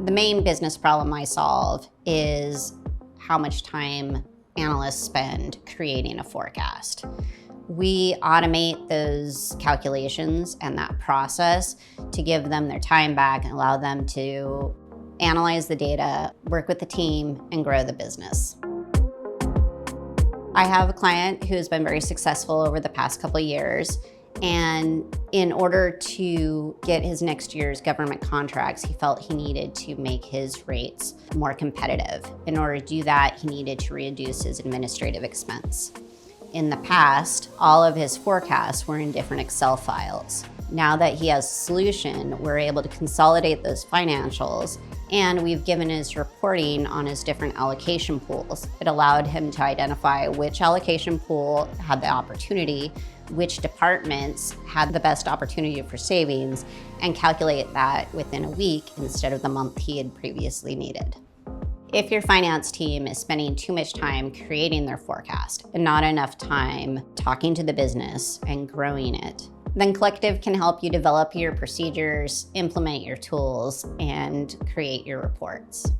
The main business problem I solve is how much time analysts spend creating a forecast. We automate those calculations and that process to give them their time back and allow them to analyze the data, work with the team, and grow the business. I have a client who's been very successful over the past couple of years, and in order to get his next year's government contracts, he felt he needed to make his rates more competitive. In order to do that, he needed to reduce his administrative expense. In the past, all of his forecasts were in different Excel files. Now that he has a solution, we're able to consolidate those financials, and we've given his reporting on his different allocation pools. It allowed him to identify which allocation pool had the opportunity, which departments had the best opportunity for savings, and calculate that within a week instead of the month he had previously needed. If your finance team is spending too much time creating their forecast and not enough time talking to the business and growing it, then Collectiv can help you develop your procedures, implement your tools, and create your reports.